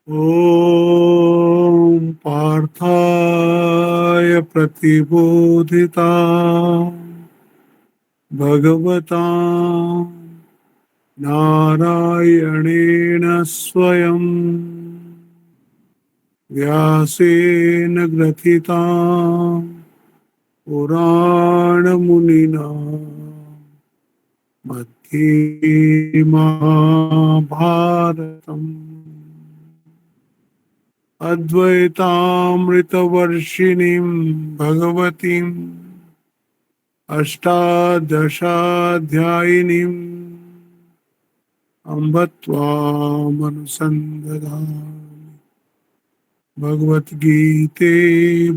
ॐ पार्थाय प्रतिबोधिता भगवता नारायणेन स्वयं व्यासेन ग्रथिता पुराणमुनिना मध्ये महाभारतम् अद्वैतामृतवर्षिणीं भगवतीम् अष्टादशाध्यायिनीम् अम्ब त्वामनुसन्दधामि भगवद्गीते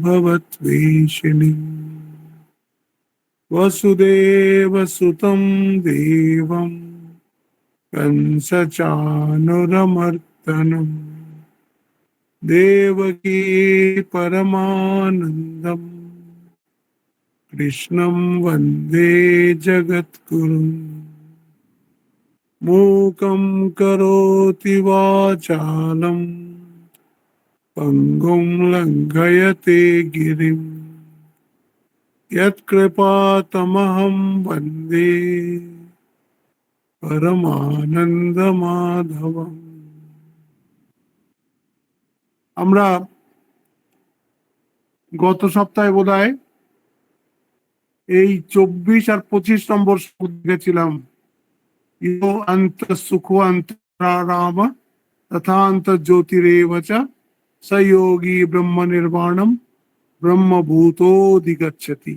भवद्वेषिणीम् वसुदेवसुतं देवं कंसचाणूरमर्दनम् देवकी परमानन्दम् कृष्णं वन्दे जगद्गुरुम् मूकं करोति वाचालं पङ्गुं लङ्घयते गिरिं यत्कृपातमहं वन्दे परमानन्दमाधवम्। আমরা গত সপ্তাহে বোধহয় এই 24 আর 25 নম্বর দেখেছিলাম। ইয়ো অন্ত সুখ অন্তরারাম তথান্ত জ্যোতিরেব চ সয়োগী ব্রহ্ম নির্বাণম ব্রহ্মভূতোধিগচ্ছতি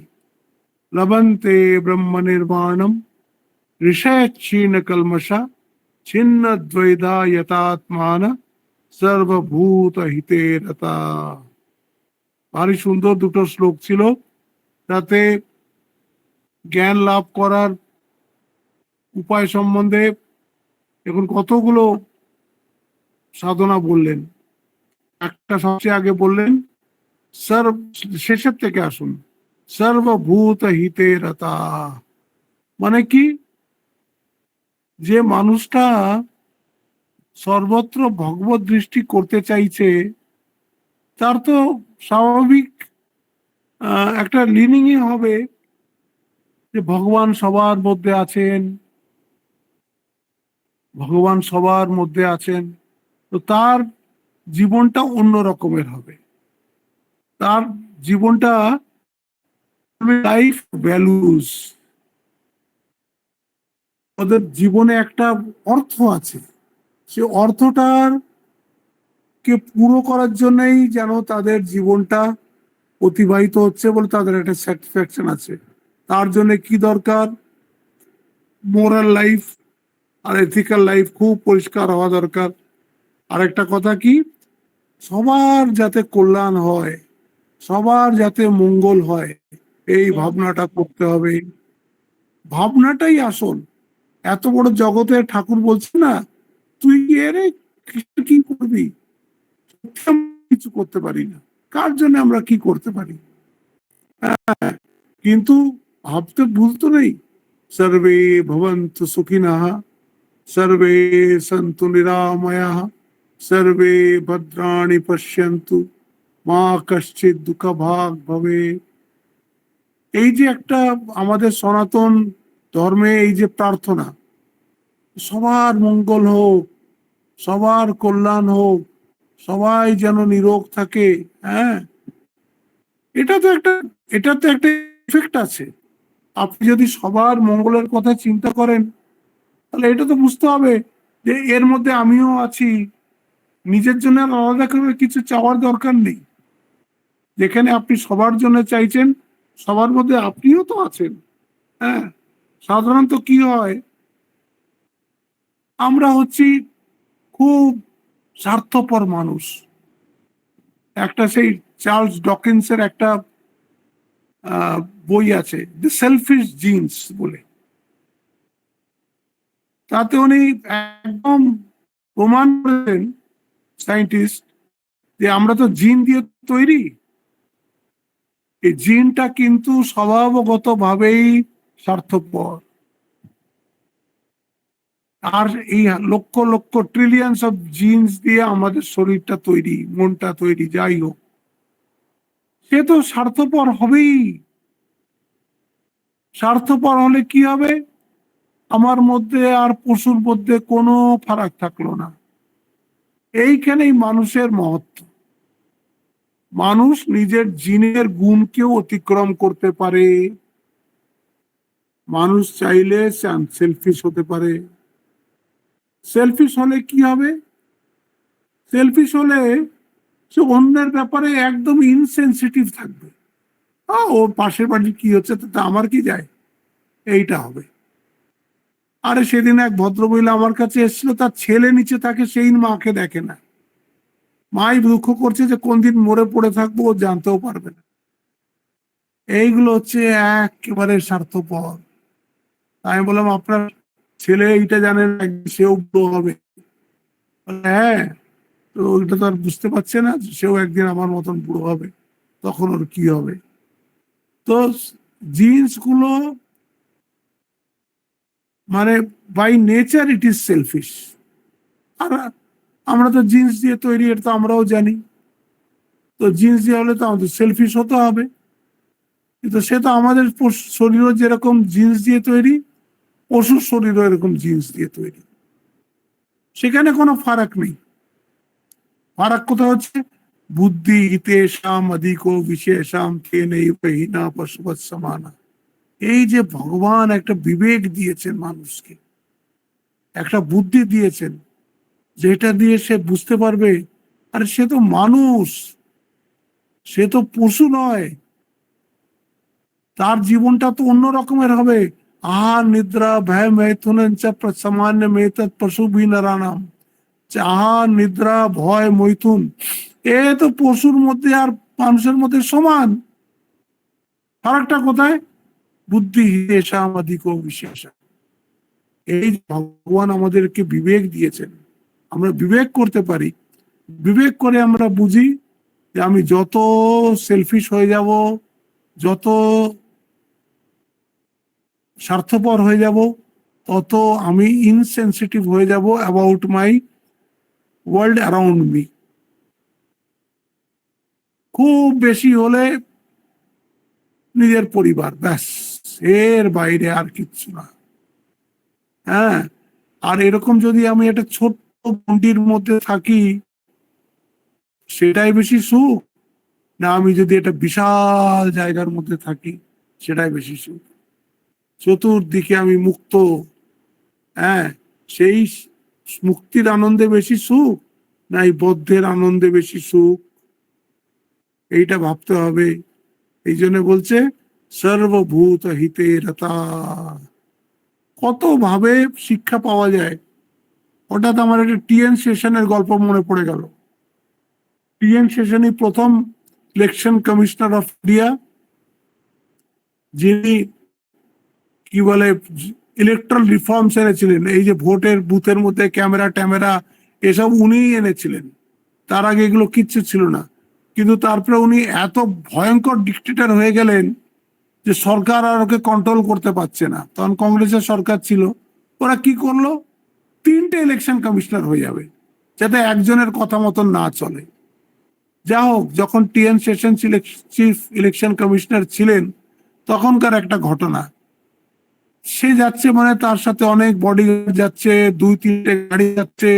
লভন্তে ব্রহ্ম নির্বাণম ঋষয়ক্ষীণ কলমশ ছিন্ন দ্বৈধা যতাত্মান সর্বভূত হিতে রতা। ভারী সুন্দর দুটো শ্লোক ছিল, তাতে জ্ঞান লাভ করার উপায় সম্বন্ধে এখন কতগুলো সাধনা বললেন। একটা সবচেয়ে আগে বললেন শেষের থেকে আসুন, সর্বভূত হিতে রতা, মানে কি, যে মানুষটা সর্বত্র ভগবত দৃষ্টি করতে চাইছে তার তো স্বাভাবিক একটা লিনিংই হবে যে ভগবান সবার মধ্যে আছেন, ভগবান সবার মধ্যে আছেন। তো তার জীবনটা অন্য রকমের হবে, তার জীবনটা লাইফ ভ্যালুস, ওদের জীবনে একটা অর্থ আছে, সে অর্থটার কে পুরো করার জন্যই যেন তাদের জীবনটা অতিবাহিত হচ্ছে বলে তাদের একটা স্যাটিসফ্যাকশন আছে। তার জন্য কি দরকার? মোরাল লাইফ আর এথিক্যাল লাইফ খুব পরিষ্কার হওয়া দরকার। আর একটা কথা কি, সবার যাতে কল্যাণ হয়, সবার যাতে মঙ্গল হয়, এই ভাবনাটা করতে হবে। ভাবনাটাই আসল। এত বড় জগতে ঠাকুর বলছে না, তুই এরে কি করবি? কিছু করতে পারি না, কার জন্য আমরা কি করতে পারি? কিন্তু ভাবতে ভুল তো নেই, সর্বে ভবন্তু সুখিনঃ সর্বে সন্তু নিরাময়াঃ সর্বে ভদ্রাণি পশ্যন্তু মা কশ্চিৎ দুঃখ ভাগ ভবে। এই যে একটা আমাদের সনাতন ধর্মে এই যে প্রার্থনা, সবার মঙ্গল হোক, সবার কল্যাণ হোক, সবাই যেন নিরোগ থাকে, হ্যাঁ, এটা তো একটা এটা তো একটা ইফেক্ট আছে। আপনি যদি সবার মঙ্গলের কথা চিন্তা করেন তাহলে এটা তো বুঝতে হবে যে এর মধ্যে আমিও আছি। নিজের জন্য আলাদা করে কিছু চাওয়ার দরকার নেই। যেখানে আপনি সবার জন্য চাইছেন, সবার মধ্যে আপনিও তো আছেন। হ্যাঁ, সাধারণত কি হয়, আমরা হচ্ছি খুব স্বার্থপর মানুষ। একটা সেই চার্লস ডকিন্সের একটা বই আছে, দ্য সেলফিশ জিনস বলে। তাতে উনি একদম প্রমাণ করেন, সায়েন্টিস্ট, যে আমরা তো জিন দিয়ে তৈরি। এই জিনটা কিন্তু স্বভাবগত ভাবেই স্বার্থপর। আর এই lakh lakh trillions of jeans দিয়ে আমাদের শরীরটা তৈরি, মনটা তৈরি, যাই হোক, সে তো স্বার্থপর হবেই। স্বার্থপর হলে কি হবে? আমার মধ্যে আর পশুর মধ্যে কোনো ফারাক থাকলো না। এইখানেই মানুষের মহত্ব। মানুষ নিজের জিনের গুণকেও অতিক্রম করতে পারে। মানুষ চাইলে সেলফিশ হতে পারে। সেলফিশ হলে কি হবে? সেলফিশ হলে সে অন্যের ব্যাপারে একদম ইনসেনসিটিভ থাকবে। ওর পাশের বাড়ি কি হচ্ছে তাতে আমার কি যায়, এইটা হবে। আরে সেদিন এক ভদ্রমহিলা আমার কাছে এসেছিল, তার ছেলে নিচে থাকে, সেই মাকে দেখে না। মাই দুঃখ করছে যে কোন দিন মরে পড়ে থাকবো, ও জানতেও পারবে না। এইগুলো হচ্ছে একেবারে স্বার্থপর। আমি বললাম, আপনার ছেলে এইটা জানেন সেও বুড়ো হবে? হ্যাঁ। তো ওইটা তো আর বুঝতে পারছে না যে সেও একদিন আমার মতন বুড়ো হবে, তখন ওর কি হবে। তো জিন্স গুলো মানে by nature it is selfish. আর আমরা তো জিন্স দিয়ে তৈরি, এটা তো আমরাও জানি। তো জিন্স দিয়ে হলে তো আমাদের সেলফিশ হতে হবে। কিন্তু সে তো আমাদের শরীরও যেরকম জিন্স দিয়ে তৈরি, পশুর শরীরও এরকম জিন্স দিয়ে তৈরি। সেখানে কোনো ফারাক নেই। ফারাক কোথাও হচ্ছে বুদ্ধি হিতেশাম অধিকো বিশেষাম কে নেই না পশুপত সমানা। এই যে ভগবান একটা বিবেক দিয়েছেন মানুষকে, একটা বুদ্ধি দিয়েছেন, যেটা দিয়ে সে বুঝতে পারবে আরে সে তো মানুষ, সে তো পশু নয়, তার জীবনটা তো অন্য রকমের হবে। আহার নিদ্রা ভয় मैथुन সামান্য মেতৎ পশু ভি নরানাম। আহার নিদ্রা ভয় মৈথুন, এ তো পশুর মধ্যে আর মানুষের মধ্যে সমান। ফারাকটা কোথায়? বুদ্ধি হিতেশাম অধিকো বিশেষা। এই ভগবান আমাদেরকে বিবেক দিয়েছেন, আমরা বিবেক করতে পারি। বিবেক করে আমরা বুঝি যে আমি যত সেলফিশ হয়ে যাব, যত স্বার্থপর হয়ে যাব, তত আমি ইনসেনসিটিভ হয়ে যাব about my world around me. খুব বেশি হলে নিজের পরিবার, ব্যাস, এর বাইরে আর কিচ্ছু না। হ্যাঁ। আর এরকম যদি আমি একটা ছোট্ট গণ্ডির মধ্যে থাকি, সেটাই বেশি সুখ, না আমি যদি একটা বিশাল জায়গার মধ্যে থাকি, সেটাই বেশি সুখ? চতুর্দিকে আমি মুক্ত, হ্যাঁ, সেই মুক্তির আনন্দে বেশি সুখ, না এই বদ্ধের আনন্দে বেশি সুখ? এইটা ভাবতে হবে। এই জন্য বলছে সর্বভূত হিতে রতা। কত ভাবে শিক্ষা পাওয়া যায়। হঠাৎ আমার একটা টিএন সেশনের গল্প মনে পড়ে গেল। টিএন সেশনই প্রথম ইলেকশন কমিশনার অফ ইন্ডিয়া, যিনি কি বলে ইলেকট্রাল রিফর্মস এনেছিলেন। এই যে ভোটের বুথের মধ্যে ক্যামেরা ট্যামেরা, এসব উনিই এনেছিলেন। তার আগে এগুলো কিচ্ছু ছিল না। কিন্তু তারপরে উনি এত ভয়ঙ্কর ডিক্টেটর হয়ে গেলেন যে সরকার আর ওকে কন্ট্রোল করতে পারছে না। তখন কংগ্রেসের সরকার ছিল। ওরা কি করলো, 3টে ইলেকশন কমিশনার হয়ে যাবে, যাতে একজনের কথা মতন না চলে। যা হোক, যখন T N Seshan chief election commissioner ছিলেন, তখনকার একটা ঘটনা। সে যাচ্ছে, মানে তার সাথে অনেক বডিগার্ড যাচ্ছে, 2-3টে গাড়ি যাচ্ছে।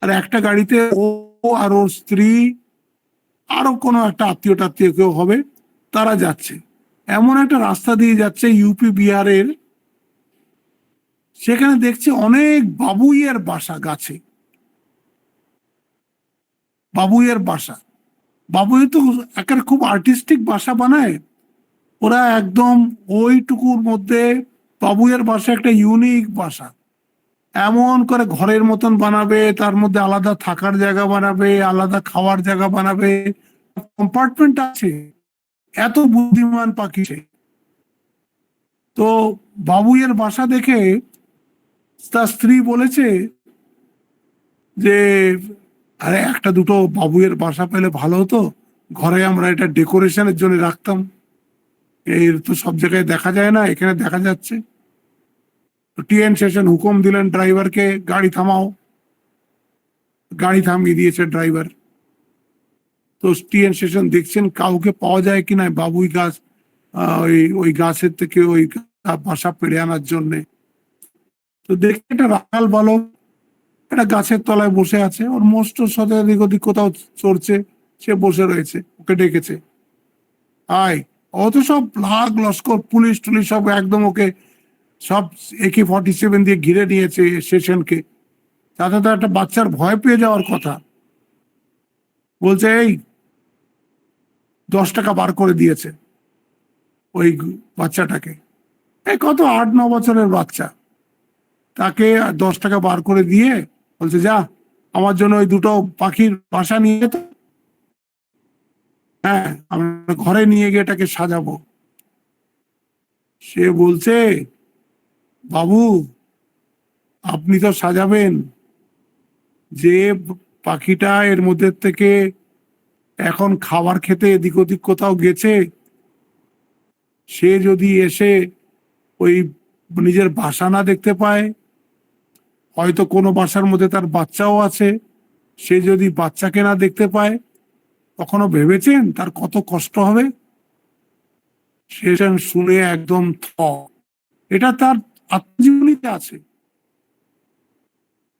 আর একটা গাড়িতে ও আর ওর স্ত্রী, আরো কোনো একটা আত্মীয় টাত্মীয় কেউ হবে, তারা যাচ্ছে। এমন একটা রাস্তা দিয়ে যাচ্ছে ইউপি বিহারের, সেখানে দেখছে অনেক বাবুইয়ের বাসা গাছে। বাবুইয়ের বাসা, বাবুই তো একটা খুব আর্টিস্টিক বাসা বানায়। ওরা একদম ওইটুকুর মধ্যে, বাবুইয়ের বাসা একটা ইউনিক বাসা, এমন করে ঘরের মতন বানাবে, তার মধ্যে আলাদা থাকার জায়গা বানাবে, আলাদা খাওয়ার জায়গা বানাবে, কম্পার্টমেন্ট আছে। এত বুদ্ধিমান পাখি সে। তো বাবুইয়ের বাসা দেখে তার স্ত্রী বলেছে যে আরে একটা দুটো বাবুইয়ের বাসা পেলে ভালো হতো, ঘরে আমরা এটা ডেকোরেশনের জন্য রাখতাম। এর তো সব জায়গায় দেখা যায় না, এখানে দেখা যাচ্ছে। টিএন সেশন হুকুম দিলেন ড্রাইভারকে, গাড়ি থামাও। গাড়ি থামিয়ে দিয়েছে ড্রাইভার। তো টিএন সেশন দেখছেন কাউকে পাওয়া যায় কিনা বাবুই গাছ, ওই ওই গাছের থেকে ওই বাসা পেড়ে আনার জন্যে। তো দেখে একটা রাখাল বালক একটা গাছের তলায় বসে আছে, ওর মোষ্ট সাথে এদিক ওদিক কোথাও চড়ছে, সে বসে রয়েছে, ওকে ডেকেছে, আয়। ও তো সব লাখ লস্কর পুলিশ টুলিশ সব একদম ওকে সব AK-47 দিয়ে ঘিরে নিয়েছে সেশনকে। তাতে তো একটা বাচ্চার ভয় পেয়ে যাওয়ার কথা। বলছে এই 10 টাকা বার করে দিয়েছে ওই বাচ্চাটাকে, এই কত 8-9 বছরের বাচ্চা, তাকে 10 টাকা বার করে দিয়ে বলছে যা আমার জন্য ওই দুটো পাখির বাসা নিয়ে যেত, হ্যাঁ আমরা ঘরে নিয়ে গিয়ে এটাকে সাজাবো। সে বলছে বাবু আপনি তো সাজাবেন, যে পাখিটা এর মধ্যে থেকে এখন খাবার খেতে এদিক ওদিক কোথাও গেছে, সে যদি এসে ওই নিজের বাসা না দেখতে পায়, হয়তো কোনো বাসার মধ্যে তার বাচ্চাও আছে, সে যদি বাচ্চাকে না দেখতে পায়, কখনো ভেবেছেন তার কত কষ্ট হবে? সে শুনে একদম এটা তার আত্মজীবনীতে আছে।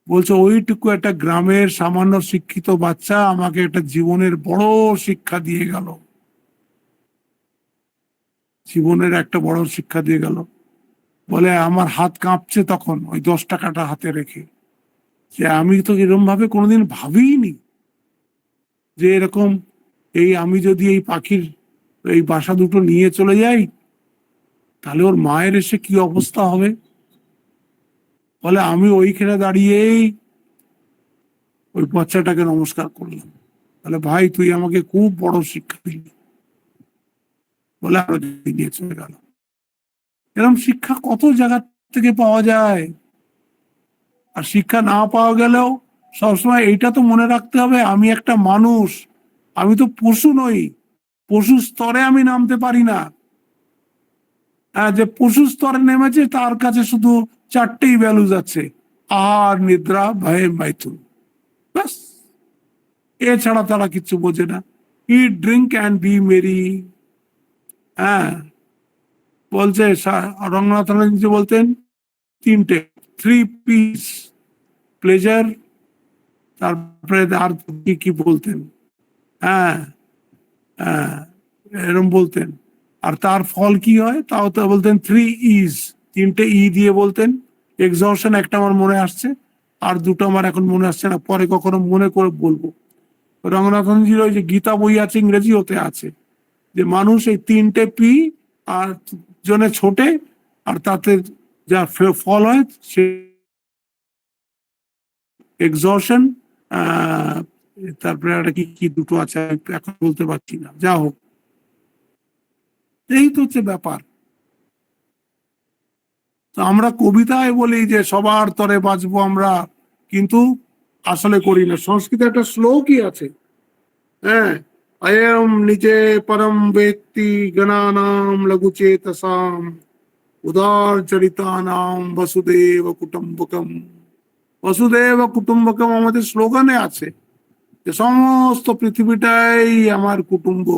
বলছে ওইটুকু একটা গ্রামের সামান্য শিক্ষিত বাচ্চা আমাকে একটা জীবনের বড় শিক্ষা দিয়ে গেল, জীবনের একটা বড় শিক্ষা দিয়ে গেল। বলে আমার হাত কাঁপছে তখন ওই 10 টাকাটা হাতে রেখে, যে আমি তো এরকম ভাবে কোনোদিন ভাবিনি যে এরকম, এই আমি যদি এই পাখির এই বাসা দুটো নিয়ে চলে যাই তাহলে ওর মায়ের এসে কি অবস্থা হবে। বলে আমি ওইখানে দাঁড়িয়েই ওই বাচ্চাটাকে নমস্কার করলাম, বলে ভাই তুই আমাকে খুব বড় শিক্ষা দিলি, বলে আরো নিয়ে চলে গেল। এরকম শিক্ষা কত জায়গা থেকে পাওয়া যায়। আর শিক্ষা না পাওয়া গেলেও সবসময় এইটা তো মনে রাখতে হবে আমি একটা মানুষ, আমি তো পশু নই, পশু স্তরে আমি নামতে পারি না। যে পশু স্তরে নেমেছে তার কাছে শুধু 4টেই ভ্যালুজ আছে, আহার নিদ্রা ভয় মাইথুন, ব্যাস, এছাড়া তারা কিছু বোঝে না। ইট ড্রিঙ্ক অ্যান্ড বি মেরি। হ্যাঁ বলছে রঙ্গনাথ বলতেন 3টে, 3 P's, প্লেজার, তারপরে আর কি কি বলতেন, হ্যাঁ হ্যাঁ এরম বলতেন। আর তার ফল কি হয় তাও তো বলতেন 3 E's, 3টে দিয়ে বলতেন। এক্সহশন একটা আমার মনে আসছে, আর দুটো আমার এখন মনে আসছে না, পরে কখনো মনে করে বলবো। রঙ্গনাথনজির ওই যে গীতা বই আছে ইংরেজি, ওতে আছে যে মানুষ এই 3টে P আর জনে ছোটে, আর তাতে যা ফল হয় সে এক্সহশন, তারপরে একটা কি কি দুটো আছে এখন বলতে পারছি না, যা হোক এই তো হচ্ছে ব্যাপার। তো আমরা কবিতায় বলি যে সবার তরে বাঁচবো আমরা, কিন্তু আসলে করি না। সংস্কৃতে একটা শ্লোকই আছে, হ্যাঁ, অয়ম নিজে পরম ব্যক্তি গণানাম লঘুচেতসাম উদার চরিতানাম বসুদেব কুটুম্বকম। বসুদেব কুটুম্বকম আমাদের স্লোগানে আছে, যে সমস্ত পৃথিবীটাই আমার কুটুম্ব,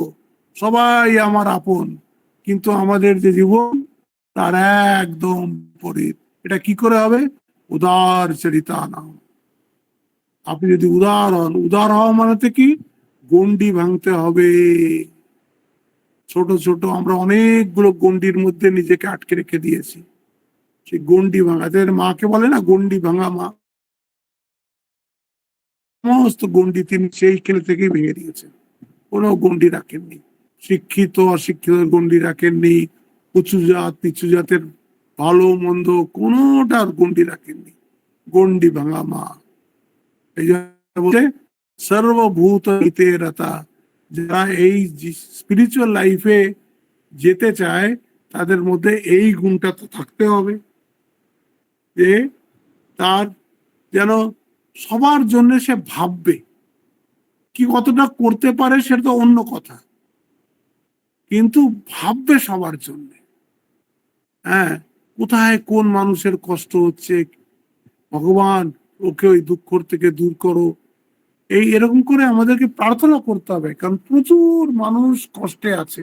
সবাই আমার আপন, কিন্তু আমাদের যে জীবন তার একদম বিপরীত। এটা কি করে হবে? উদার চরিতা নাম। আপনি যদি উদার হন, উদার হওয়া মানে কি? গন্ডি ভাঙতে হবে। ছোট ছোট আমরা অনেকগুলো গন্ডির মধ্যে নিজেকে আটকে রেখে দিয়েছি, সেই গন্ডি ভাঙা, মাকে বলে না গন্ডি ভাঙা মা, সমস্ত গন্ডি তিনি সেইখানে থেকেই ভেঙে দিয়েছেন, কোনো গন্ডি রাখেননি। শিক্ষিত অশিক্ষিত গন্ডি রাখেননি, উঁচু জাত নিচু জাতের ভালো মন্দ কোনোটার গন্ডি রাখেননি, গন্ডি ভাঙা মা। এই জন্য সর্বভূত হিতে রতা, যারা এই স্পিরিচুয়াল লাইফে যেতে চায় তাদের মধ্যে এই গুণটা তো থাকতে হবে, যে তার যেন সবার জন্য সে ভাববে, কি কতটা করতে পারে সেটা তো অন্য কথা, কিন্তু ভাববে সবার জন্য। হ্যাঁ, কোথায় কোন মানুষের কষ্ট হচ্ছে, ভগবান ওকে ওই দুঃখ থেকে দূর করো। এরকম করে আমাদেরকে প্রার্থনা করতে হবে, কারণ প্রচুর মানুষ কষ্টে আছে।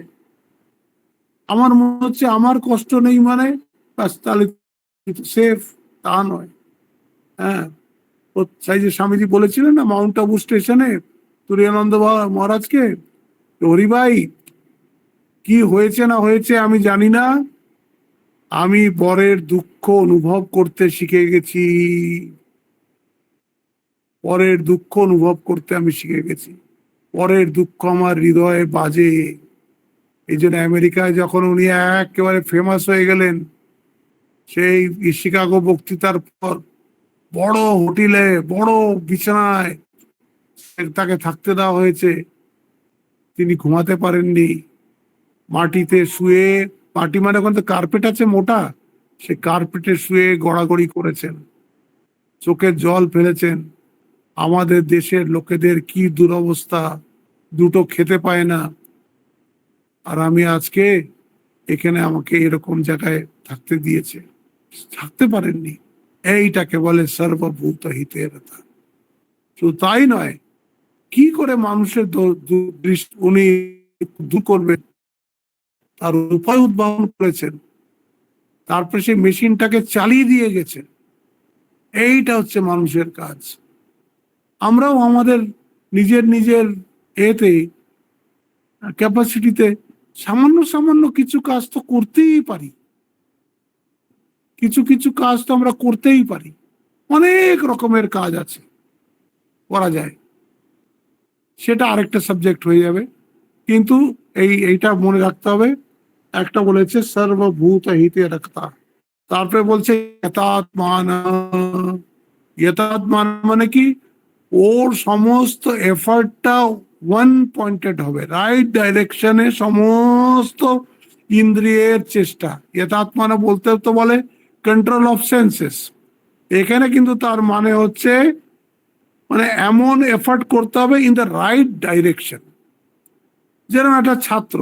আমার মনে হচ্ছে আমার কষ্ট নেই মানে ব্যাস তাহলে সেফ, তা নয়। হ্যাঁ, সেই যে স্বামীজি বলেছিলেন না মাউন্ট আবু স্টেশনে তুরিয়ানন্দ মহারাজকে, হরি ভাই কি হয়েছে না হয়েছে আমি জানি না, আমি পরের দুঃখ অনুভব করতে শিখে গেছি, পরের দুঃখ অনুভব করতে আমি শিখে গেছি, পরের দুঃখ আমার হৃদয়ে বাজে। এই জন্য আমেরিকায় যখন উনি একেবারে ফেমাস হয়ে গেলেন, সেই শিকাগো বক্তৃতার পর বড় হোটেলে বড় বিছানায় তাকে থাকতে দেওয়া হয়েছে, তিনি ঘুমাতে পারেননি, মাটিতে শুয়ে, মাটি মানে ওখানে তো কার্পেট আছে মোটা, সে কার্পেটে শুয়ে গড়াগড়ি করেছেন, চোখের জল ফেলেছেন। আমাদের দেশের লোকেদের কি দুরবস্থা, দুটো খেতে পায় না, আর আমি আজকে এখানে আমাকে এরকম জায়গায় থাকতে দিয়েছে, থাকতে পারেননি। এইটাকে বলে সর্বভূত হিতের। শুধু তাই নয়, কি করে মানুষের দৃষ্টি উনি দূর করবেন তার উপায় উদ্ভাবন করেছেন, তারপরে সেই মেশিনটাকে চালিয়ে দিয়ে গেছেন। এইটা হচ্ছে মানুষের কাজ। আমরাও আমাদের নিজের নিজের এতে ক্যাপাসিটিতে সামান্য সামান্য কিছু কাজ তো করতেই পারি, কিছু কিছু কাজ তো আমরা করতেই পারি। অনেক রকমের কাজ আছে করা যায়, সেটা আরেকটা সাবজেক্ট হয়ে যাবে। কিন্তু এইটা মনে রাখতে হবে, একটা বলেছে সর্বভূত হিতে রাখতা, তারপরে বলছে যথাত্মান। যথাত্মান মানে কি, ওর সমস্ত এফার্টটা ওয়ান পয়েন্টেড হবে, রাইট ডাইরেকশনে সমস্ত ইন্দ্রিয়ের চেষ্টা। যথাত্মানা বলতে তো বলে কন্ট্রোল অফ সেন্সেস, এখানে কিন্তু তার মানে হচ্ছে মানে এমন এফার্ট করতে হবে ইন দ্য রাইট ডাইরেকশন। যেরকম একটা ছাত্র,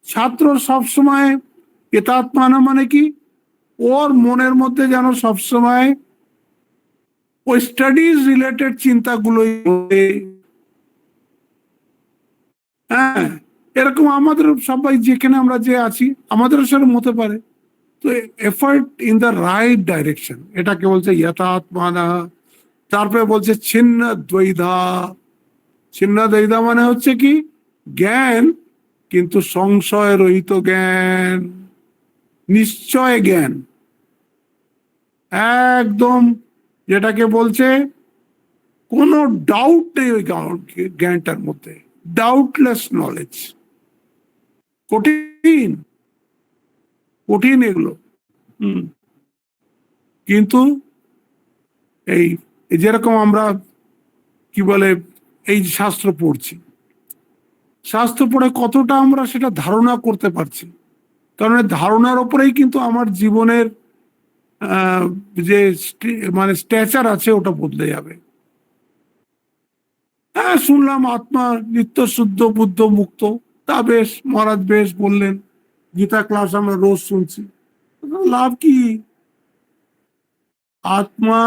ছাত্র সবসময় যথাত্মানা মানে কি, ওর মনের মধ্যে যেন সবসময় ওই স্টাডিজ রিলেটেড চিন্তাগুলোই, হ্যাঁ, এরকম আমাদের সবাই যেখানে আমরা যে আছি আমাদেরও সেরকম হতে পারে। তো effort in the right direction, এটাকে বলছে যথাত্মানা। তারপরে বলছে ছিন্ন দ্বৈধা। ছিন্ন দ্বৈধা মানে হচ্ছে কি, জ্ঞান কিন্তু সংশয় রহিত জ্ঞান, নিশ্চয় জ্ঞান, একদম যেটাকে বলছে কোনো ডাউট নেই ওই জ্ঞানটার মধ্যে, ডাউটলেস নলেজ। কঠিন, কঠিন এগুলো। কিন্তু এই যেরকম আমরা কি বলে এই শাস্ত্র পড়ছি, শাস্ত্র পড়ে কতটা আমরা সেটা ধারণা করতে পারছি, কারণ ধারণার ওপরেই কিন্তু আমার জীবনের যে মানে স্ট্যাচার আছে ওটা বদলে যাবে। হ্যাঁ, শুনলাম আত্মা নিত্য শুদ্ধ বুদ্ধ মুক্ত, তা বেশ, মহারাজ বেশ বললেন, গীতা ক্লাস আমরা রোজ শুনছি, লাভ কি? আত্মা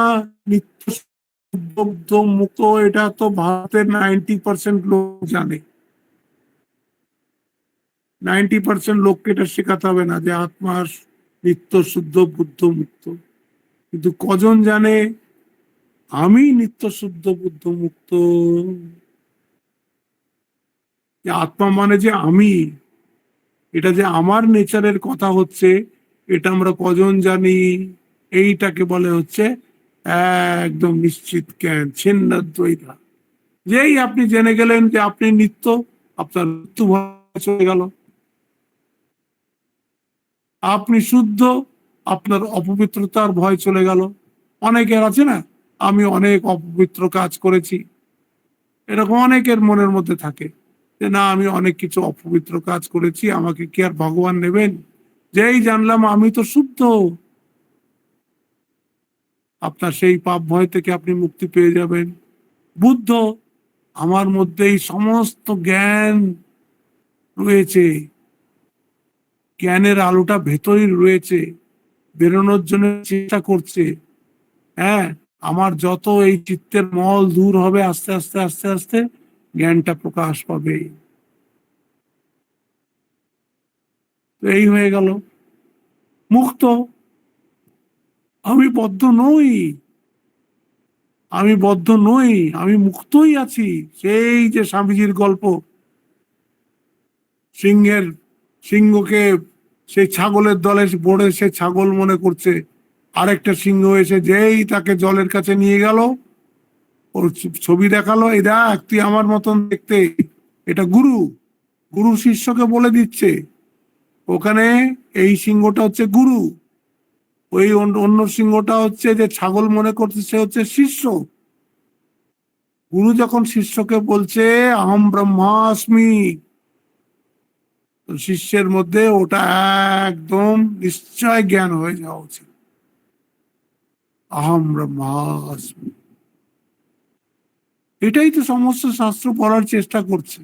নিত্য শুদ্ধ বুদ্ধ মুক্ত, এটা তো ভারতের 90% লোক জানে। 90% লোককে এটা শেখাতে হবে না যে আত্মা নিত্য শুদ্ধ বুদ্ধ মুক্ত, কিন্তু কজন জানে আমি নিত্য শুদ্ধ বুদ্ধ মুক্ত? আত্মা মানে যে আমি, এটা যে আমার নেচারের কথা হচ্ছে, এটা আমরা কজন জানি? এইটাকে বলে হচ্ছে একদম নিশ্চিত জ্ঞান, ছিন্নদ্বৈতা। যেই আপনি জেনে গেলেন যে আপনি নিত্য, আপনার মৃত্যু ভয় চলে গেল। আপনি শুদ্ধ, আপনার অপবিত্রতার ভয় চলে গেল। অনেকের আছে না, আমি অনেক অপবিত্র কাজ করেছি, এরকম অনেকের মনের মধ্যে থাকে যে না আমি অনেক কিছু অপবিত্র কাজ করেছি, আমাকে কি আর ভগবান নেবেন? যেই জানলাম আমি তো শুদ্ধ, আপনার সেই পাপ ভয় থেকে আপনি মুক্তি পেয়ে যাবেন। বুদ্ধ, আমার মধ্যেই সমস্ত জ্ঞান রয়েছে, জ্ঞানের আলোটা ভেতরেই রয়েছে, বেরোনোর জন্য চেষ্টা করছে। হ্যাঁ, আমার যত এই চিত্তের মল দূর হবে আস্তে আস্তে আস্তে আস্তে জ্ঞানটা প্রকাশ পাবে। এই হয়ে গেল মুক্ত। আমি বদ্ধ নই, আমি বদ্ধ নই, আমি মুক্তই আছি। সেই যে স্বামীজির গল্প, সিংহের সিংহকে সেই ছাগলের দলে পড়ে সে ছাগল মনে করছে, আরেকটা সিংহ এসে যেই তাকে জলের কাছে নিয়ে গেল, ওর ছবি দেখালো, এই দেখ তুই আমার মতন দেখতে। এটা গুরু, গুরু শিষ্যকে বলে দিচ্ছে ওখানে এই সিংহটা হচ্ছে গুরু, ওই অন্য সিংহটা হচ্ছে যে ছাগল মনে করছে সে হচ্ছে শিষ্য। গুরু যখন শিষ্যকে বলছে আহম ব্রহ্মাস্মি, তো শিষ্যের মধ্যে ওটা একদম নিশ্চয় জ্ঞান হয়ে যাওয়া উচিত, আহম ব্রহ্মাস্মি। এটাই তো সমস্ত শাস্ত্র পড়ার চেষ্টা করছে।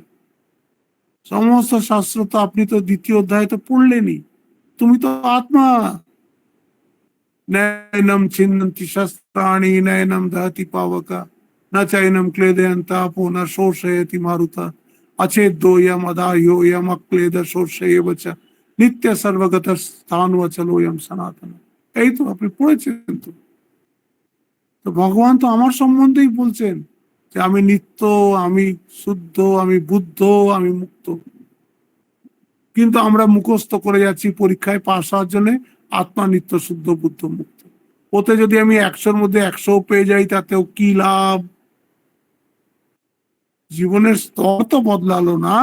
সমস্ত শাস্ত্র তো আপনি তো দ্বিতীয় অধ্যায় তো পড়লেনই, তুমি তো আত্মা। নয়নম ছিন্নন্তি শস্ত্রাণি নয়নম দহতি পাবকা न चैनम क्लेदयन्तापो न शोषयति मारुता अचेद्यो यम अदाह्यो यम अक्लेद शोषयेव च नित्य सर्वगत स्थानवचलो यम सनातन। এই তো আপনি পড়েছেন তো। তো ভগবান তো আমার সম্বন্ধেই বলছেন যে আমি নিত্য, আমি শুদ্ধ, আমি বুদ্ধ, আমি মুক্ত। কিন্তু আমরা মুখস্থ করে যাচ্ছি পরীক্ষায় পাশ হওয়ার জন্য আত্মা নিত্য শুদ্ধ বুদ্ধ মুক্ত। ওতে যদি আমি 100-র মধ্যে 100 পেয়ে যাই তাতেও কি লাভ? জীবনের স্তর তো বদলালো না।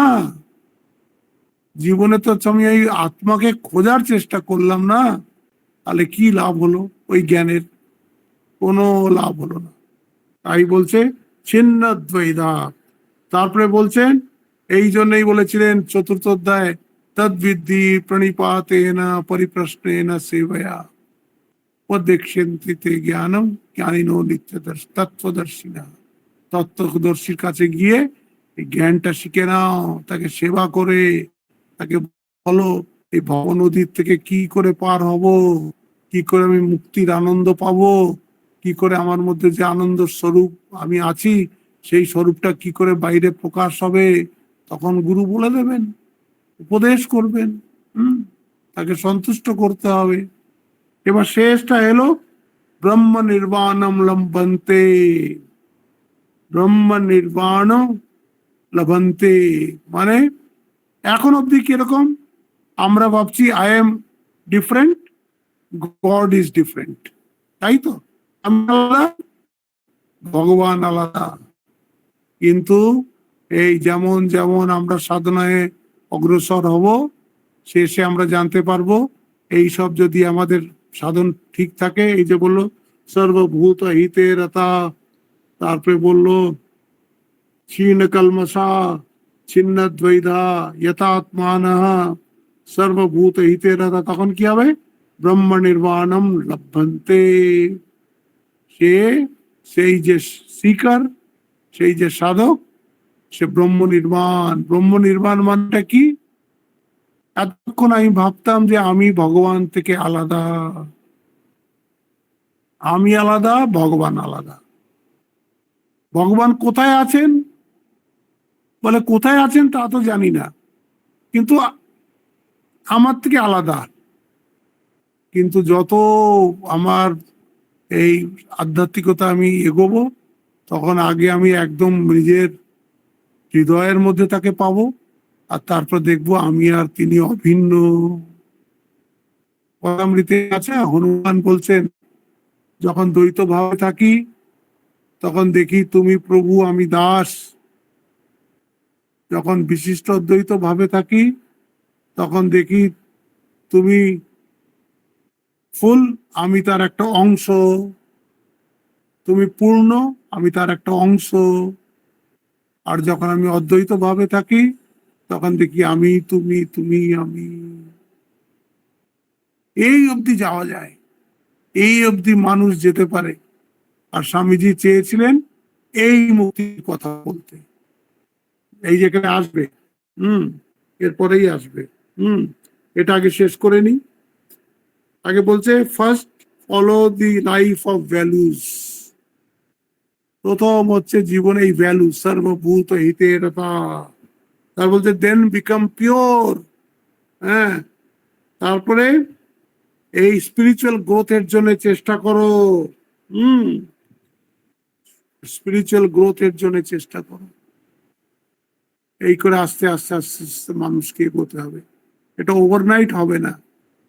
জীবনে তো আমি এই আত্মাকে খোঁজার চেষ্টা করলাম না, তাহলে কি লাভ হলো? ওই জ্ঞানের কোনো লাভ হলো না। তাই বলছে ছিন্নদ্বৈধা। তারপরে বলছেন, এই জন্যই বলেছিলেন চতুর্থ অধ্যায়, তদ্বিদ্ধি প্রণিপাতেন পরিপ্রশ্নেন সেবয়া উপদেক্ষ্যন্তি জ্ঞানম জ্ঞানিনো নিত্য তত্ত্বদর্শিনা। তত্ত্বদর্শীর কাছে গিয়ে এই জ্ঞানটা শিখে নাও, তাকে সেবা করে তাকে বলো এই ভব নদীর থেকে কি করে পার হব, কি করে আমি মুক্তির আনন্দ পাবো, কি করে আমার মধ্যে যে আনন্দ স্বরূপ আমি আছি সেই স্বরূপটা কি করে বাইরে প্রকাশ হবে। তখন গুরু বলে দেবেন, উপদেশ করবেন। হম, তাকে সন্তুষ্ট করতে হবে। এবার শেষটা এলো ব্রহ্ম নির্বাণম লম্বন্তে, ব্রহ্ম নির্বাণ লভন্তে। মানে এখন অব্দি কিরকম আমরা ভাবছি I am different, god is different, তাই তো? আমি আলাদা, ভগবান আলাদা। কিন্তু এই যেমন যেমন আমরা সাধনায় অগ্রসর হব, শেষে আমরা জানতে পারবো এই সব যদি আমাদের সাধন ঠিক থাকে, এই যে বললো সর্বভূত হিতে রতা, তারপরে বললো क्षीण कलमसा छिन्न द्वैधा यथात्मान সর্বভূত হিতে রতা, তখন কি হবে? ব্রহ্ম নির্বাণম লভ্যন্তে। সে সেই যে শিকার, সেই যে সাধক, সে ব্রহ্ম নির্বাণ। ব্রহ্ম নির্বাণ মানটা কি? এতক্ষণ আমি ভাবতাম যে আমি ভগবান থেকে আলাদা, আমি আলাদা, ভগবান আলাদা। ভগবান কোথায় আছেন? বলে কোথায় আছেন তা তো জানি না, কিন্তু আমার থেকে আলাদা। কিন্তু যত আমার এই আধ্যাত্মিকতা আমি এগোবো, তখন আগে আমি একদম নিজের হৃদয়ের মধ্যে তাকে পাবো, আর তারপর দেখবো আমি আর তিনি অভিন্ন। পদামৃতে আছে, হনুমান বলছেন যখন দ্বৈত ভাবে থাকি তখন দেখি তুমি প্রভু আমি দাস, যখন বিশিষ্ট অদ্বৈত ভাবে থাকি তখন দেখি তুমি ফুল, আমি তার একটা অংশ, তুমি পূর্ণ, আমি তার একটা অংশ। আর যখন আমি অদ্বৈত ভাবে থাকি তখন দেখি আমি তুমি, তুমি আমি। এই অবধি যাওয়া যায়, এই অবধি মানুষ যেতে পারে। আর স্বামীজি চেয়েছিলেন এই মুক্তির কথা বলতে। এই যেখানে আসবে, হুম, এরপরেই আসবে। হুম, এটা আগে শেষ করে নি। আগে বলছে first follow the life of values. প্রথম হচ্ছে জীবনে এই ভ্যালু, সর্বভূত হিতে রতা। তার বলছে দেন বিকাম পিওর। হ্যাঁ, তারপরে এই স্পিরিচুয়াল গ্রোথের জন্য চেষ্টা করো। হুম, স্পিরিচুয়াল গ্রোথের জন্য চেষ্টা করো। এই করে আস্তে আস্তে আস্তে আস্তে মানুষকে এগোতে হবে। এটা ওভারনাইট হবে না।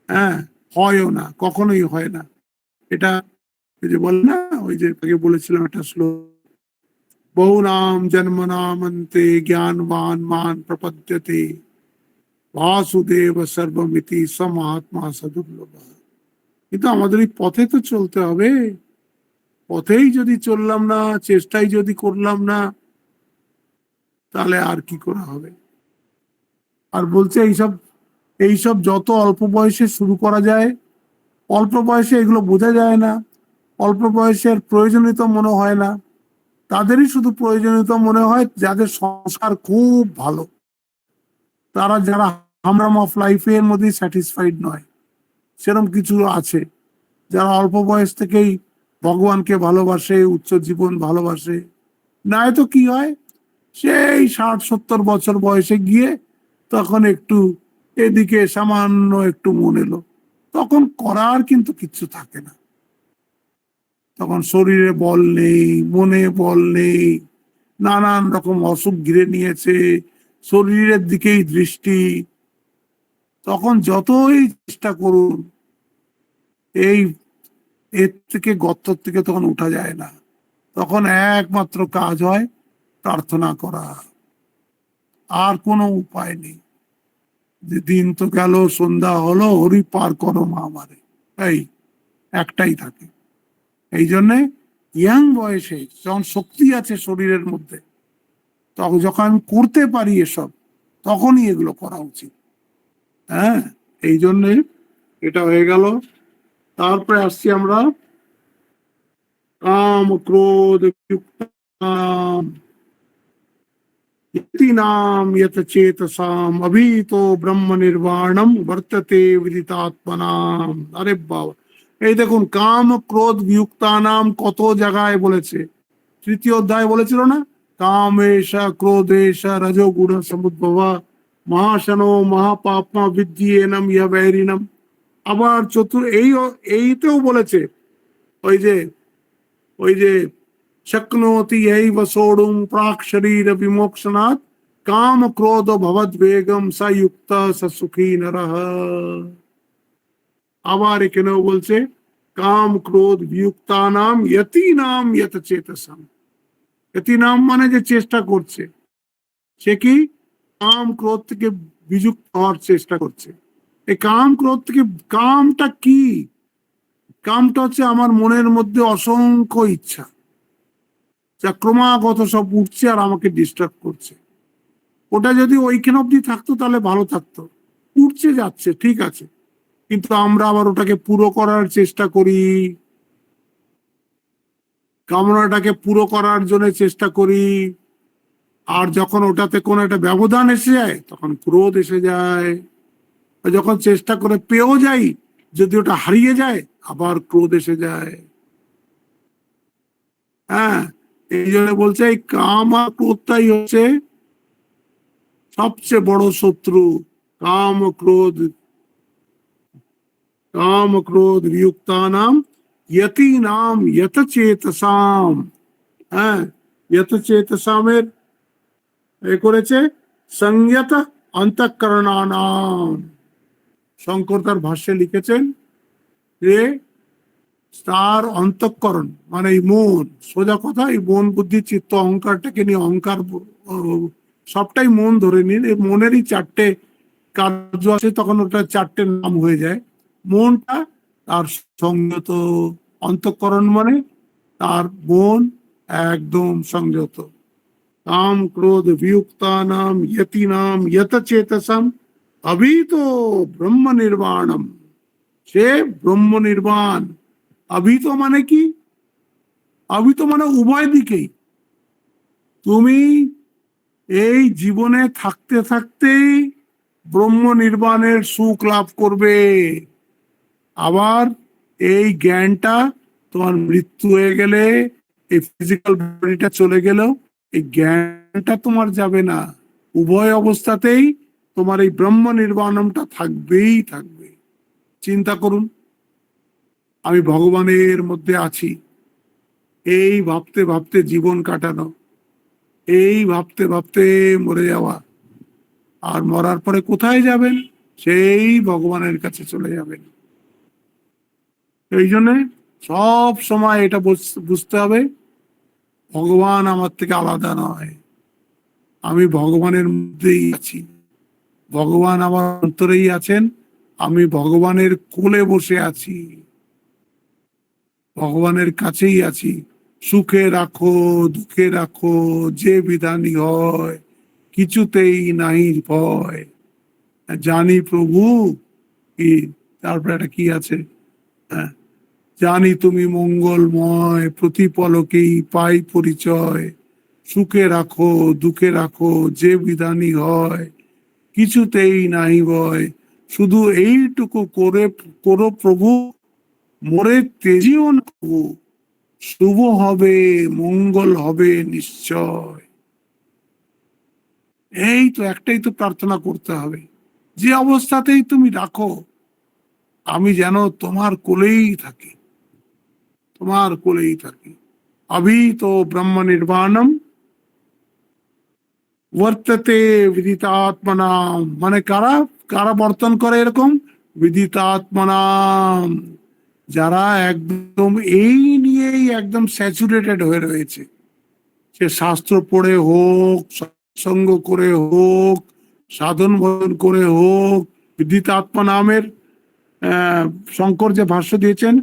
হ্যাঁ, হয়ও না, কখনোই হয় না। এটা ওই যে বল না, ওই যে আগে বলেছিলাম একটা শ্লোক, বহু নাম জন্ম নামন্তে জ্ঞানবান মান প্রপদ্যতে বাসুদেব সর্বমিতি সমহাত্মা সদুর্লভ। কিন্তু আমাদের এই পথে তো চলতে হবে। পথেই যদি চললাম না, চেষ্টাই যদি করলাম না, তাহলে আর কি করা হবে। আর বলছে এইসব এইসব যত অল্প বয়সে শুরু করা যায়, অল্প বয়সে এগুলো বোঝা যায় না, অল্প বয়সের প্রয়োজনীয়তা মনে হয় না। তাদেরই শুধু প্রয়োজনীয়তা মনে হয় যাদের সংস্কার খুব ভালো, তারা যারা হামরাম অফ লাইফের মধ্যে স্যাটিসফাইড নয়। সেরকম কিছু আছে যারা অল্প বয়স থেকেই ভগবানকে ভালোবাসে, উচ্চ জীবন ভালোবাসে। নাই তো কি হয়, সেই 60-70 বছর বয়সে গিয়ে তখন একটু এদিকে সামান্য একটু মন এলো, তখন করার কিন্তু কিচ্ছু থাকে না। তখন শরীরে বল নেই, মনে বল নেই, নানান রকম অসুখ ঘিরে নিয়েছে, শরীরের দিকেই দৃষ্টি। তখন যতই চেষ্টা করুন, এই এর থেকে গর্ত থেকে তখন উঠা যায় না। তখন একমাত্র কাজ হয় প্রার্থনা করা, আর কোনো উপায় নেই। যে দিন তো গেল, সন্ধ্যা হলো, হরি পার করো মা আমারে, এই একটাই থাকে। এই জন্যে ইয়াং বয়সে যখন শক্তি আছে শরীরের মধ্যে, তখন যখন আমি করতে পারি এসব, তখনই এগুলো করা উচিত। হ্যাঁ, এই জন্যে এটা হয়ে গেল। তারপরে আসছি আমরা কাম ক্রোধ বিयुक्तानाम यतीनाम यत चेतसाम अभी तो ब्रह्म निर्वाणम वर्तते विदितात्मनाम। আরে বাবা, এই দেখুন কাম ক্রোধ বিयुक्तानाम কত জায়গায় বলেছে। তৃতীয় অধ্যায় বলেছিল না, কামেশা ক্রোধেশা রজোগুণ সমুদ্ভবা মহাশনো মহাপাপমা বিদ্যেনম ইহ বৈরিণম। আবার এইতেও বলেছে, ওই যে ওই যে শক্নোতি এইব সোড়ুম প্রাক শরীর বিমোক্ষণাৎ কাম ক্রোধ ভবদ বেগম সযুক্ত স সুখী নরঃ। আবার এখানেও বলছে কাম ক্রোধ বিयुक्तानाम यतीनाम यत चेतसम। यतीनाम মানে যে চেষ্টা করছে, সে কি কাম ক্রোধ থেকে বিযুক্ত হওয়ার চেষ্টা করছে। এই কাম ক্রোধ থেকে, কামটা কি? কামটা হচ্ছে আমার মনের মধ্যে অসংখ্য ইচ্ছা, যা ক্রমাগত সব উঠছে আর আমাকে ডিস্টার্ব করছে। ওটা যদি ওইখানে অব্দি থাকতো তাহলে ভালো থাকতো। উঠছে যাচ্ছে ঠিক আছে, কিন্তু আমরা আবার ওটাকে পুরো করার চেষ্টা করি, কামনাটাকে পুরো করার জন্য চেষ্টা করি। আর যখন ওটাতে কোনো একটা ব্যবধান এসে যায় তখন ক্রোধ এসে যায়। যখন চেষ্টা করে পেয়েও যাই, যদি ওটা হারিয়ে যায় আবার ক্রোধ এসে যায়। হ্যাঁ, এই জন্য বলছে এই কাম আর ক্রোধটাই হচ্ছে সবচেয়ে বড় শত্রু। কাম ক্রোধ কাম ক্রোধ বিयुक्तानाम यतीनाम यत चेतसाम। হ্যাঁ, यत চেতসামের এ করেছে সংযত অন্তঃকরণানাম। শঙ্কর তার ভাষ্যে লিখেছেন যে তার অন্তঃকরণ মানে এই মন, সোজা কথা এই মন বুদ্ধি চিত্ত অহংকারটাকে নিয়ে, অহংকার সবটাই মন ধরে নিন, এই মনেরই 4টে কার্য আছে, তখন ওটা 4টে নাম হয়ে যায়। মনটা তার সংযত, অন্তঃকরণ মানে তার মন একদম সংযত। কাম ক্রোধ वियुक्तानाम यतीनाम यत चेतसम अभी तो ब्रह्म निर्वाणम। সে ব্রহ্ম নির্বাণ। অভিত মানে কি? অভিত মানে উভয় দিকেই। তুমি এই জীবনে থাকতে থাকতেই ব্রহ্ম নির্বাণের সুখ লাভ করবে। আবার এই জ্ঞানটা তোমার মৃত্যু হয়ে গেলে, এই ফিজিক্যাল বডিটা চলে গেলেও এই জ্ঞানটা তোমার যাবে না। উভয় অবস্থাতেই তোমার এই ব্রহ্ম নির্বাণমটা থাকবেই থাকবে। চিন্তা করুন, আমি ভগবানের মধ্যে আছি, এই ভাবতে ভাবতে জীবন কাটানো, এই ভাবতে ভাবতে মরে যাওয়া, আর মরার পরে কোথায় যাবেন? সেই ভগবানের কাছে চলে যাবেন। এই জন্য সব সময় এটা বুঝতে হবে, ভগবান আমার থেকে আলাদা নয়, আমি ভগবানের মধ্যেই আছি, ভগবান আমার অন্তরেই আছেন, আমি ভগবানের কোলে বসে আছি, ভগবানের কাছেই আছি। সুখে রাখো দুঃখে রাখো যে বিধানী হয়, কিছুতেই নাহি ভয়, জানি প্রভু কি, তারপরে একটা কি আছে, হ্যাঁ, জানি তুমি মঙ্গলময়, প্রতিপলকেই পাই পরিচয়, সুখে রাখো দুঃখে রাখো যে বিধানী হয়, কিছুতেই নাহি ভয়, শুধু এইটুকু করে করো প্রভু, মোরে তেজিও না প্রভু, শুভ হবে মঙ্গল হবে নিশ্চয়। এই তো একটাই তো প্রার্থনা করতে হবে, যে অবস্থাতেই তুমি রাখো, আমি যেন তোমার কোলেই থাকি, তোমার কোলেই থাকি। अभी तो ब्रह्म निर्वाणम वर्तते विदितात्मनाम, মানে কারা কারা বর্তন করে এরকম? বিদিতাত্মনাম, যারা একদম এই নিয়েই একদম স্যাচুরেটেড হয়ে রয়েছে, সে শাস্ত্র পড়ে হোক, সৎসঙ্গ করে হোক, সাধন ভজন করে হোক। বিদিতাত্মা নামের শঙ্কর যে ভাষ্য দিয়েছেন,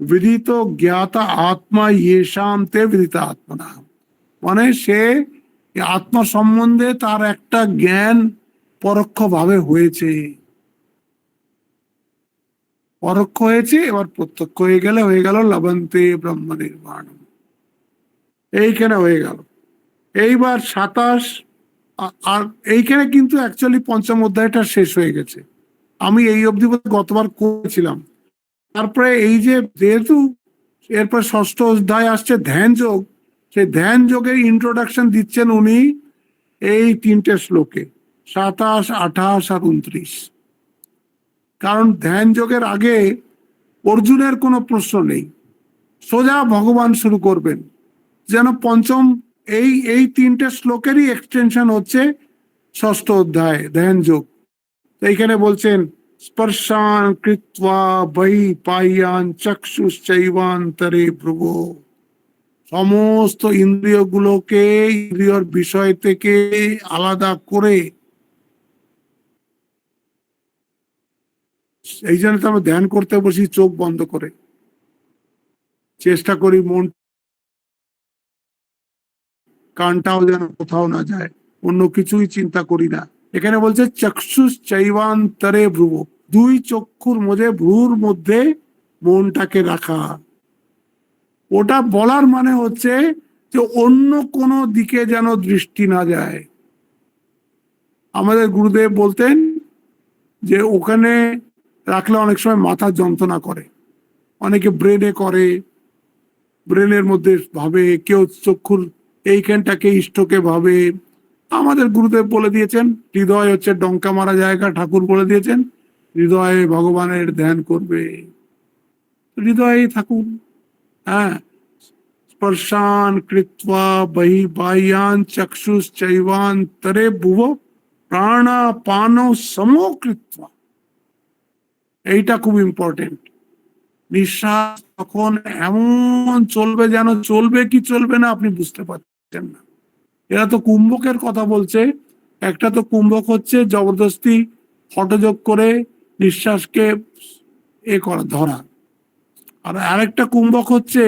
বিদিত জ্ঞাতা আত্মা ইয়েষাম তে বিদিত আত্মা নাম, মানে সে আত্মা সম্বন্ধে তার একটা জ্ঞান পরোক্ষ ভাবে হয়েছে, পরোক্ষ হয়েছে, এবার প্রত্যক্ষ হয়ে গেলে হয়ে গেল লবন্তে ব্রহ্ম নির্মাণ, এইখানে হয়ে গেল। এইবার 27 আর এইখানে কিন্তু অ্যাকচুয়ালি পঞ্চম অধ্যায়টা শেষ হয়ে গেছে, আমি এই অবধি গতবার করেছিলাম। তারপরে এই যে যেহেতু এরপর ষষ্ঠ অধ্যায় আসছে ধ্যান যোগ, সেই ধ্যান যোগের ইন্ট্রোডাকশন দিচ্ছেন উনি এই 3টে শ্লোকে, 27, 28 আর 29। কারণ ধ্যান যোগের আগে অর্জুনের কোনো প্রশ্ন নেই, সোজা ভগবান শুরু করবেন, যেন পঞ্চম এই এই 3টে শ্লোকেরই এক্সটেনশন হচ্ছে ষষ্ঠ অধ্যায় ধ্যান যোগ। এইখানে বলছেন স্পর্শান কৃত্বা বহি পায়ান চক্ষুশ্চৈবান্তরে ভ্রুব, সমস্ত ইন্দ্রিয়গুলোকে ইন্দ্রিয়র বিষয় থেকে আলাদা করে, এই জন্য তো আমরা ধ্যান করতে বসি চোখ বন্ধ করে, চেষ্টা করি মন কানটাও যেন কোথাও না যায়, অন্য কিছুই চিন্তা করি না। এখানে বলছে চক্ষুষ চৈবান্তরে ভ্রুব, দুই চক্ষুর মধ্যে ভ্রুর মধ্যে মনটাকে রাখা। ওটা বলার মানে হচ্ছে যে অন্য কোনো দিকে যেন দৃষ্টি না যায়। আমাদের গুরুদেব বলতেন যে ওখানে রাখলে অনেক সময় মাথা যন্ত্রণা করে, অনেকে ব্রেনে করে, ব্রেনের মধ্যে ভাবে, কেউ চক্ষুর এইখানটাকে ইষ্টকে ভাবে। আমাদের গুরুদেব বলে দিয়েছেন হৃদয় হচ্ছে ডঙ্কা মারা জায়গা, ঠাকুর বলে দিয়েছেন হৃদয়ে ভগবানের ধ্যান করবে, হৃদয়ে থাকুন। হ্যাঁ, স্পর্শান কৃত্বা বহি বাহ্যান চক্ষুশ্চৈবান্তরে ভুব প্রাণাপান সমো কৃত্বা, এইটা খুব ইম্পর্টেন্ট। নিঃশ্বাস তখন এমন চলবে যেন চলবে কি চলবে না আপনি বুঝতে পারছেন না। এরা তো কুম্ভকের কথা বলছে, একটা তো কুম্ভক হচ্ছে জবরদস্তি হঠযোগ করে নিঃশ্বাসকে এ করা ধরা, আর আরেকটা কুম্ভক হচ্ছে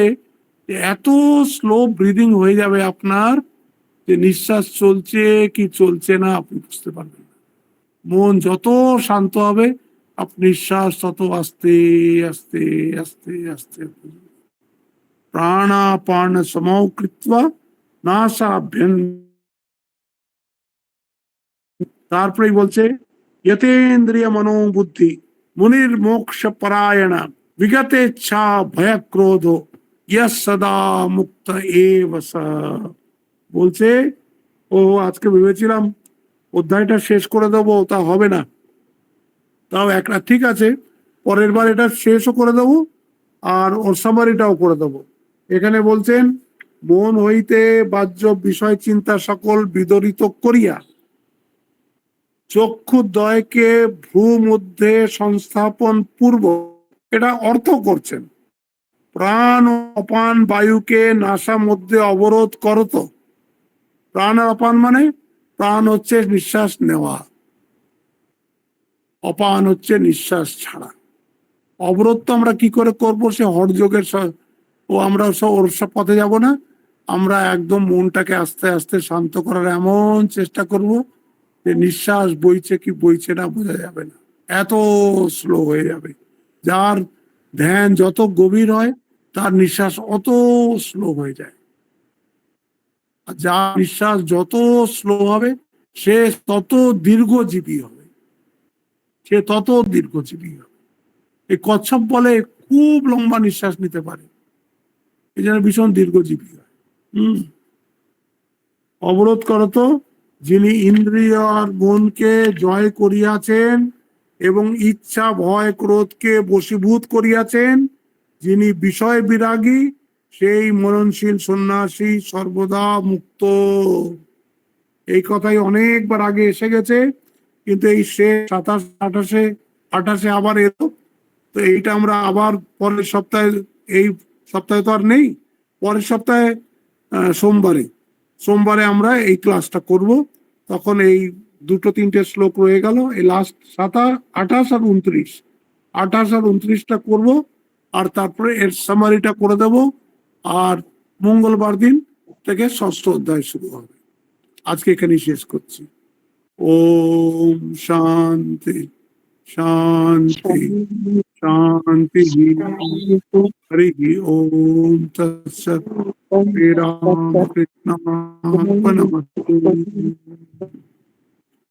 এত স্লো ব্রিদিং হয়ে যাবে আপনার যে নিঃশ্বাস চলছে কি চলছে না আপনি বুঝতে পারবেন না। মন যত শান্ত হবে আপনি নিঃশ্বাস তত আস্তে আস্তে আস্তে আস্তে, প্রাণাপান সমৌ কৃত্বা নাসাভ্যন, তারপরেই বলছে যতেন্দ্রিয় মনোবুদ্ধি মুনির মোক্ষ পরায়ণ विगतेच्छा भय क्रोध यह सदा मुक्त एव स। বলছে ও আজকে ভেবেছিলাম অধ্যায়টা শেষ করে দেবো, তা হবে না, তাও একটা ঠিক আছে, পরের বার এটা শেষও করে দেবো আর ওর সামারিটাও করে দেবো। এখানে বলছেন মন হইতে বাহ্য বিষয় চিন্তা সকল বিদরিত করিয়া চক্ষুদ্বয়কে ভ্রু মধ্যে সংস্থাপন পূর্ব, এটা অর্থ করছেন, প্রাণ ও অপান বায়ুকে নাসা মধ্যে অবরোধ করত। প্রাণ আর অপান মানে প্রাণ হচ্ছে নিঃশ্বাস নেওয়া, অপান হচ্ছে নিঃশ্বাস ছাড়া। অবরোধ তো আমরা কি করে করবো, সে হঠযোগের ও আমরা ওর সব পথে যাব না। আমরা একদম মনটাকে আস্তে আস্তে শান্ত করার এমন চেষ্টা করব যে নিঃশ্বাস বইছে কি বইছে না বোঝা যাবে না, এত স্লো হয়ে যাবে। যার ধ্যান যত গভীর হয় তার নিঃশ্বাস অত স্লো হয়ে যায়, আর যার নিঃশ্বাস যত স্লো হবে সে তত দীর্ঘজীবী হবে, সে তত দীর্ঘজীবী হবে। এই কচ্ছপ বলে খুব লম্বা নিঃশ্বাস নিতে পারে, এই জন্য ভীষণ দীর্ঘজীবী হয়। অবরোধ করত যিনি ইন্দ্রিয় আর মনকে জয় করিয়াছেন এবং ইচ্ছা ভয় ক্রোধকে বশীভূত করিয়াছেন, যিনি বিষয় বিরাগী সেই মননশীল সন্ন্যাসী সর্বদা মুক্ত। এই কথাই অনেকবার আগে এসে গেছে, কিন্তু এই সে 27, 28 আবার এলো। তো এইটা আমরা আবার পরের সপ্তাহে, এই সপ্তাহে তো আর নেই, পরের সপ্তাহে সোমবারে আমরা এই ক্লাসটা করব। তখন এই 2-3টে শ্লোক রয়ে গেল, এই লাস্ট 28 আর 29টা করব, আর তারপরে এর সামারিটা করে দেব, আর মঙ্গলবার দিন থেকে ষষ্ঠ অধ্যায় শুরু হবে। আজকে এখানেই শেষ করছি। ওম শান্তি শান্তি শান্তি। হরি ওম তৎসৎ। শ্রী রাম কৃষ্ণ